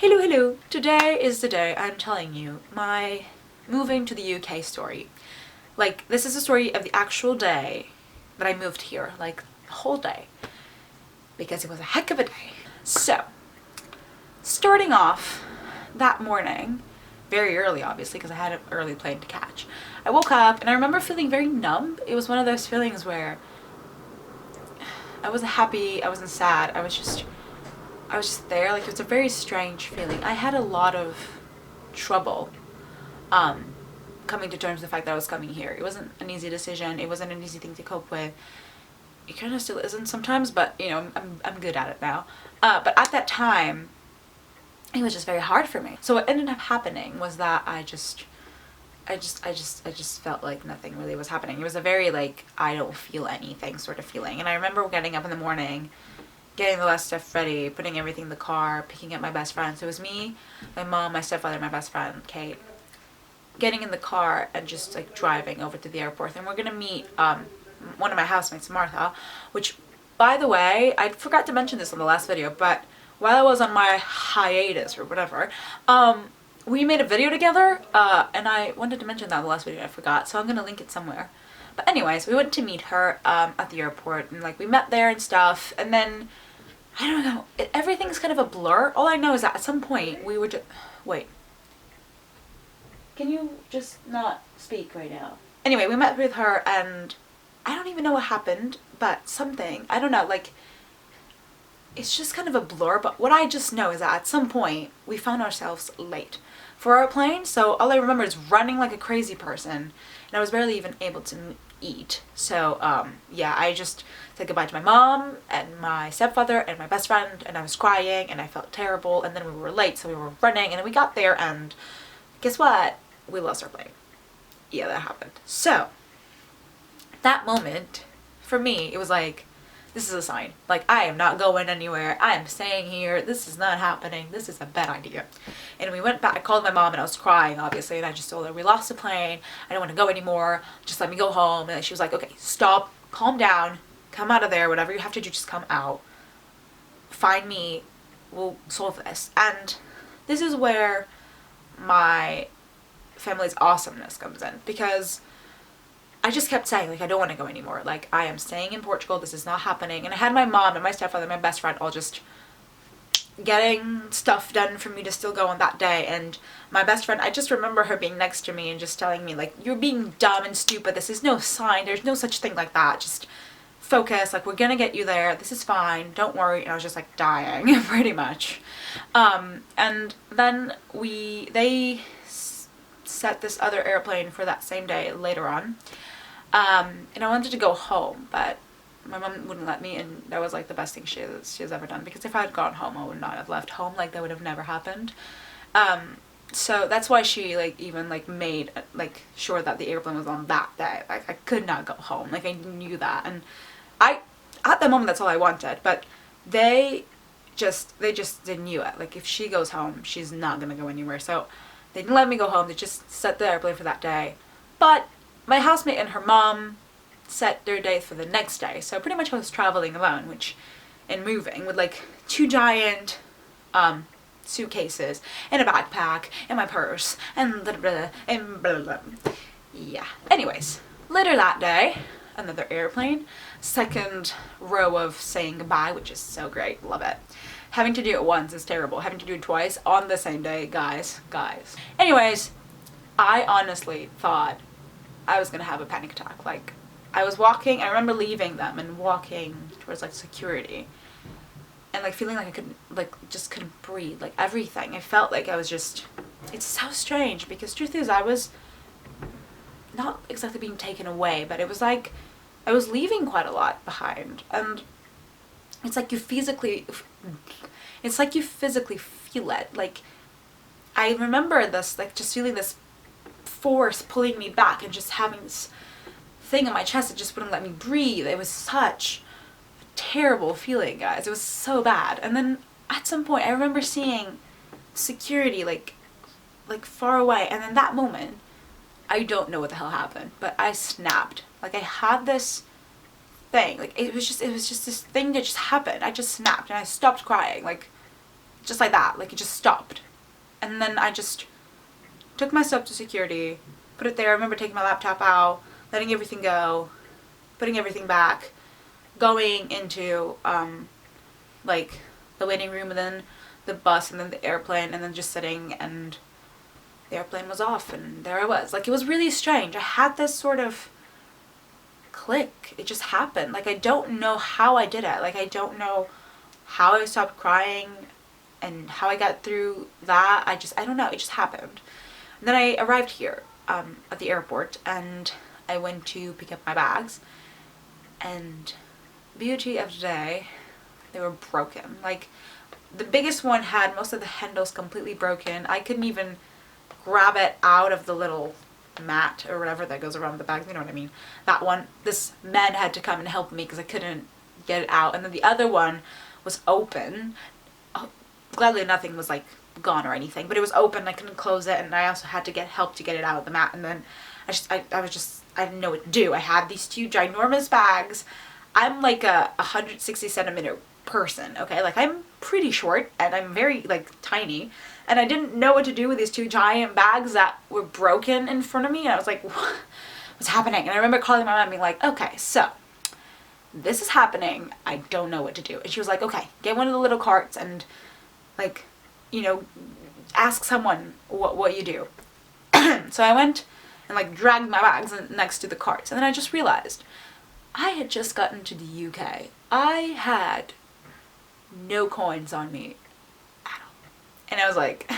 Hello, hello! Today is the day I'm telling you my moving to the UK story. Like, this is a story of the actual day that I moved here, like, the whole day. Because it was a heck of a day. So, starting off that morning, very early obviously, because I had an early plane to catch, I woke up and I remember feeling very numb. It was one of those feelings where I wasn't happy, I wasn't sad, I was just there. Like, it was a very strange feeling. I had a lot of trouble coming to terms with the fact that I was coming here. It wasn't an easy decision. It wasn't an easy thing to cope with. It kind of still isn't sometimes, but you know, I'm good at it now. But at that time, it was just very hard for me. So what ended up happening was that I just felt like nothing really was happening. It was a very like, I don't feel anything sort of feeling. And I remember getting up in the morning, getting the last stuff ready, putting everything in the car, picking up my best friend. So it was me, my mom, my stepfather, my best friend, Kate, getting in the car and just like driving over to the airport. And we're gonna meet one of my housemates, Martha, which, by the way, I forgot to mention this in the last video, but while I was on my hiatus or whatever, we made a video together, and I wanted to mention that in the last video, I forgot, so I'm gonna link it somewhere. But anyways, we went to meet her at the airport, and like we met there and stuff, and then I don't know, everything's kind of a blur. All I know is that at some point we were just, wait, can you just not speak right now? Anyway, we met with her and I don't even know what happened, but something, I don't know, like, it's just kind of a blur. But what I just know is that at some point we found ourselves late for our plane. So all I remember is running like a crazy person, and I was barely even able to eat. So yeah, I just said goodbye to my mom and my stepfather and my best friend, and I was crying and I felt terrible. And then we were late, so we were running, and then we got there and guess what? We lost our plane. Yeah, that happened. So that moment for me, it was like, this is a sign. Like, I am not going anywhere. I am staying here. This is not happening. This is a bad idea. And we went back. I called my mom and I was crying, obviously. And I just told her, we lost the plane. I don't want to go anymore. Just let me go home. And she was like, okay, stop. Calm down. Come out of there. Whatever you have to do, just come out. Find me. We'll solve this. And this is where my family's awesomeness comes in. Because I just kept saying, like, I don't want to go anymore. Like, I am staying in Portugal. This is not happening. And I had my mom and my stepfather and my best friend all just getting stuff done for me to still go on that day. And my best friend, I just remember her being next to me and just telling me, like, you're being dumb and stupid. This is no sign. There's no such thing like that. Just focus. Like, we're gonna get you there. This is fine. Don't worry. And I was just, like, dying, pretty much. And then they set this other airplane for that same day later on. And I wanted to go home, but my mom wouldn't let me, and that was like the best thing she has ever done, because if I had gone home, I would not have left home. Like, that would have never happened. So that's why she like even like made like sure that the airplane was on that day. Like, I could not go home. Like, I knew that, and at the moment that's all I wanted. But they knew it. Like, if she goes home, she's not gonna go anywhere. So they didn't let me go home. They just set the airplane for that day. But my housemate and her mom set their day for the next day. So pretty much I was traveling alone, and moving with like two giant suitcases and a backpack and my purse and blah, blah, and blah, blah. Yeah. Anyways, later that day, another airplane, second row of saying goodbye, which is so great. Love it. Having to do it once is terrible. Having to do it twice on the same day, guys. Anyways, I honestly thought I was gonna have a panic attack. Like, I was walking, I remember leaving them and walking towards like security, and like feeling like I couldn't, like, just couldn't breathe, like everything. I felt like I was just, it's so strange, because truth is I was not exactly being taken away, but it was like I was leaving quite a lot behind. And it's like you physically feel it. Like, I remember this, like, just feeling this force pulling me back and just having this thing in my chest that just wouldn't let me breathe. It was such a terrible feeling, guys. It was so bad. And then at some point I remember seeing security like far away, and in that moment I don't know what the hell happened, but I snapped. Like, I had this thing, like, it was just this thing that just happened. I just snapped and I stopped crying. Like, Just like that. Like, it just stopped. And then I just took my stuff to security, put it there. I remember taking my laptop out, letting everything go, putting everything back, going into, like, the waiting room, and then the bus, and then the airplane, and then just sitting, and the airplane was off, and there I was. Like, it was really strange. I had this sort of click. It just happened. Like, I don't know how I did it. Like, I don't know how I stopped crying and how I got through that. I don't know. It just happened. And then I arrived here at the airport, and I went to pick up my bags, and beauty of the day, they were broken. Like, the biggest one had most of the handles completely broken. I couldn't even grab it out of the little mat or whatever that goes around the bags, you know what I mean. That one, this man had to come and help me because I couldn't get it out. And then the other one was open. Oh, gladly nothing was like gone or anything, but it was open. I couldn't close it, and I also had to get help to get it out of the mat. And then I didn't know what to do. I had these two ginormous bags. I'm like a 160 centimeter person, okay? Like, I'm pretty short, and I'm very, like, tiny, and I didn't know what to do with these two giant bags that were broken in front of me, and I was like, what's happening? And I remember calling my mom and being like, okay, so this is happening. I don't know what to do. And she was like, okay, get one of the little carts and, like, you know, ask someone what you do. So I went and, like, dragged my bags next to the carts, and then I just realized I had just gotten to the UK. I had no coins on me at all. And I was like,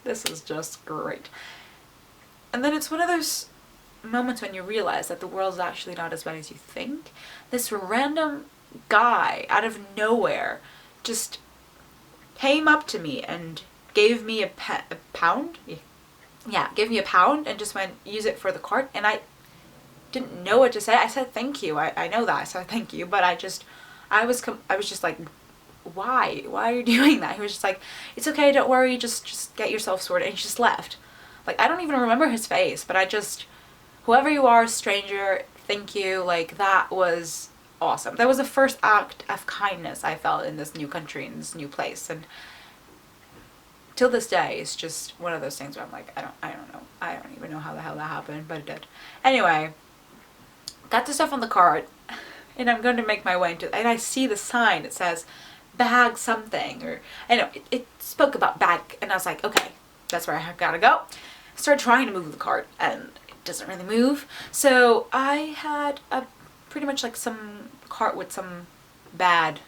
this is just great. And then it's one of those moments when you realize that the world's actually not as bad as you think. This random guy out of nowhere just came up to me and gave me a pound. Yeah, gave me a pound and just went, use it for the cart. And I didn't know what to say. I said thank you. I know that. I said thank you, but I was just like, why are you doing that? He was just like, it's okay, don't worry, just get yourself sorted. And he just left. Like, I don't even remember his face, but whoever you are, stranger, thank you. Like, that was awesome. That was the first act of kindness I felt in this new country, in this new place. And till this day, it's just one of those things where I'm like, I don't know. I don't even know how the hell that happened, but it did. Anyway, got the stuff on the cart, and I'm going to make my way into, and I see the sign. It says bag something, or I know it spoke about bag, and I was like, okay, that's where I gotta go. I started trying to move the cart, and it doesn't really move. So I had pretty much like some cart with some bad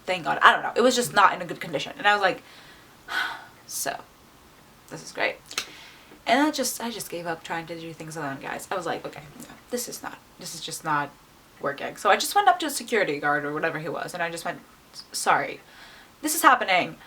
thing on it. I don't know. It was just not in a good condition, and I was like, so this is great. And I just gave up trying to do things alone, guys. I was like, okay, no, this is just not working. So I just went up to a security guard or whatever he was, and I just went, sorry, this is happening.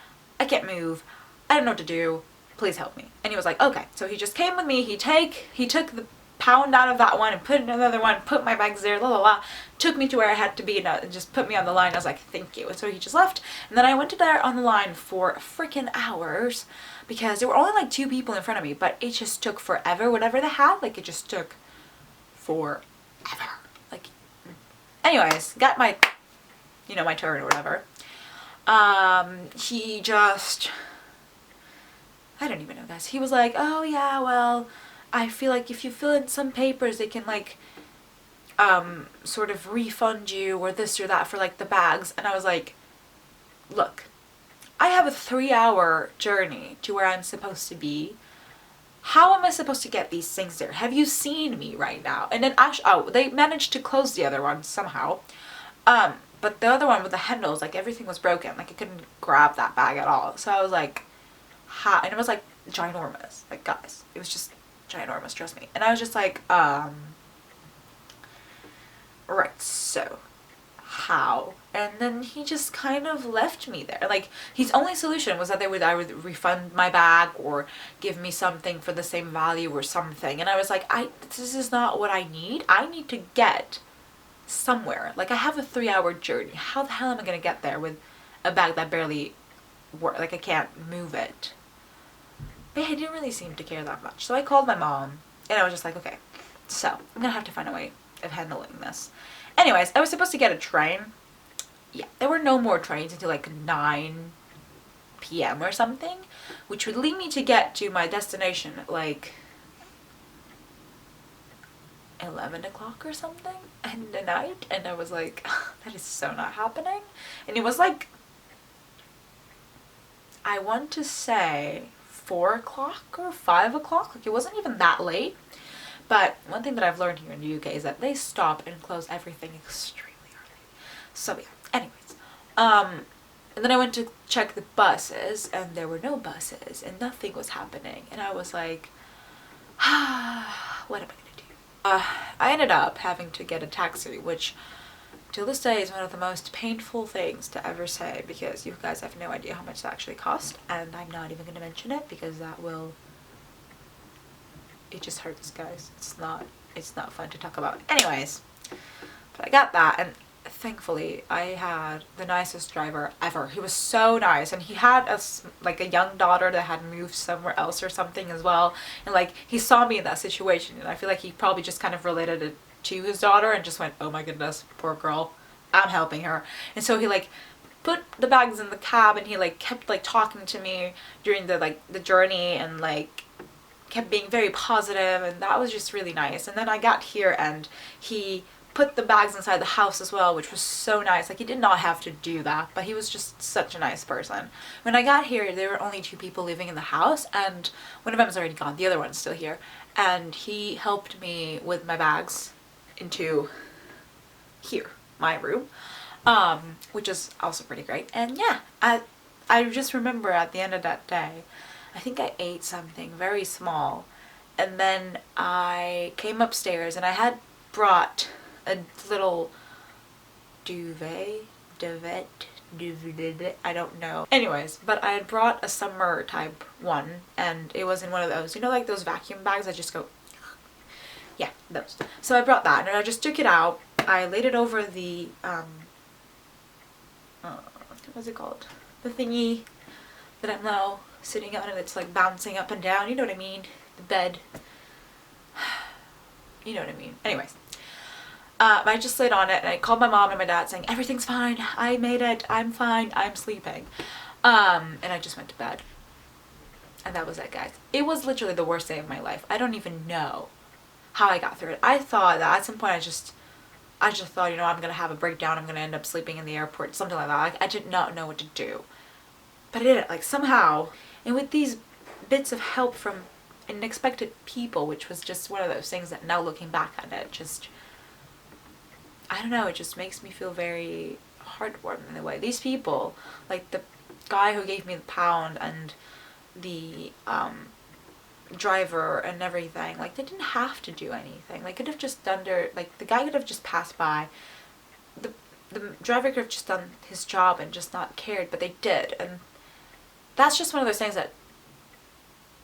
I can't move. I don't know what to do. Please help me. And he was like, okay. So he just came with me. He took the pound out of that one and put in another one, put my bags there, la la la, took me to where I had to be, and just put me on the line. I was like, thank you. And so he just left. And then I went to there on the line for freaking hours, because there were only like 2 people in front of me, but it just took forever. Whatever they had, like, it just took forever. Like, anyways, got my, my turn or whatever. He just, I don't even know, guys. He was like, oh yeah, well, I feel like if you fill in some papers, they can, like, sort of refund you or this or that for, like, the bags. And I was like, look, I have a 3-hour journey to where I'm supposed to be. How am I supposed to get these things there? Have you seen me right now? And then actually, they managed to close the other one somehow. But the other one with the handles, like, everything was broken. Like, I couldn't grab that bag at all. So I was like, how? And it was, like, ginormous. Like, guys, it was just ginormous, trust me. And I was just like, right, so how? And then he just kind of left me there. Like, his only solution was that they would either refund my bag or give me something for the same value or something. And I was like, this is not what I need. I need to get somewhere. Like, I have a 3-hour journey. How the hell am I going to get there with a bag that barely works? Like, I can't move it. But he didn't really seem to care that much. So I called my mom, and I was just like, okay, so I'm going to have to find a way of handling this. Anyways, I was supposed to get a train. Yeah, there were no more trains until like 9 p.m. or something, which would lead me to get to my destination at like 11 o'clock or something in the night. And I was like, that is so not happening. And it was like, I want to say 4 o'clock or 5 o'clock. Like, it wasn't even that late. But one thing that I've learned here in the UK is that they stop and close everything extremely early. So yeah, anyways. And then I went to check the buses, and there were no buses, and nothing was happening. And I was like, what am I gonna do? I ended up having to get a taxi, which till this day is one of the most painful things to ever say, because you guys have no idea how much that actually cost, and I'm not even gonna mention it because that will, it just hurts, guys. It's not fun to talk about. Anyways, but I got that, and thankfully I had the nicest driver ever. He was so nice, and he had like a young daughter that had moved somewhere else or something as well, and like he saw me in that situation, and I feel like he probably just kind of related it to his daughter and just went, oh my goodness, poor girl, I'm helping her. And so he like put the bags in the cab, and he like kept like talking to me during the journey, and like kept being very positive, and that was just really nice. And then I got here, and he put the bags inside the house as well, which was so nice. Like, he did not have to do that, but he was just such a nice person. When I got here, there were only 2 people living in the house, and one of them is already gone, the other one's still here, and he helped me with my bags into here, my room, which is also pretty great. And yeah, I just remember at the end of that day, I think I ate something very small, and then I came upstairs, and I had brought a little duvet, I don't know. Anyways, but I had brought a summer type one, and it was in one of those, you know, like those vacuum bags that just go, yeah, those. So I brought that, and I just took it out. I laid it over the, what's it called? The thingy that I'm now sitting on, and it's like bouncing up and down, you know what I mean? The bed. You know what I mean. Anyways. I just laid on it, and I called my mom and my dad saying, everything's fine, I made it, I'm fine, I'm sleeping. And I just went to bed. And that was it, guys. It was literally the worst day of my life. I don't even know how I got through it. I thought that at some point I just thought, you know, I'm gonna have a breakdown, I'm gonna end up sleeping in the airport, something like that. Like, I did not know what to do. But I did it, like, somehow. And with these bits of help from unexpected people, which was just one of those things that now looking back at it, just, I don't know, it just makes me feel very heartwarming in a way. These people, like the guy who gave me the pound and the driver and everything, like, they didn't have to do anything. They could have just done their, like, the guy could have just passed by. The driver could have just done his job and just not cared, but they did. And that's just one of those things that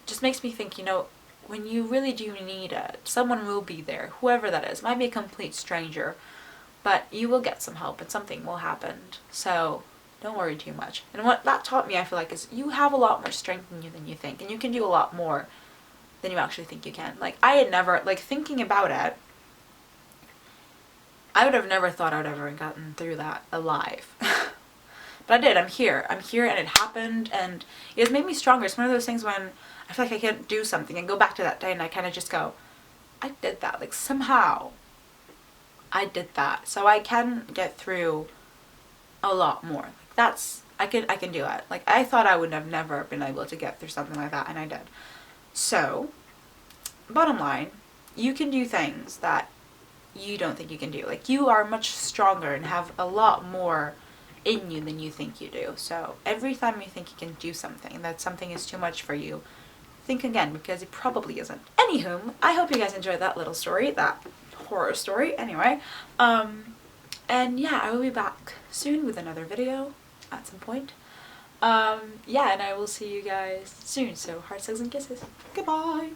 just makes me think, you know, when you really do need it, someone will be there, whoever that is. Might be a complete stranger, but you will get some help and something will happen. So don't worry too much. And what that taught me, I feel like, is you have a lot more strength in you than you think, and you can do a lot more than you actually think you can. Like, I had never, like, thinking about it, I would have never thought I would have ever gotten through that alive. But I did. I'm here, and it happened, and it has made me stronger. It's one of those things when I feel like I can't do something and go back to that day, and I kind of just go, I did that. Like, somehow I did that. So I can get through a lot more. Like, that's, I can do it. Like, I thought I would have never been able to get through something like that, and I did. So, bottom line, you can do things that you don't think you can do. Like, you are much stronger and have a lot more in you than you think you do. So every time you think you can do something, that something is too much for you, think again, because it probably isn't. Anywho, I hope you guys enjoyed that little story, that horror story. Anyway, and yeah, I will be back soon with another video at some point. Yeah, and I will see you guys soon. So hearts, hugs, and kisses. Goodbye.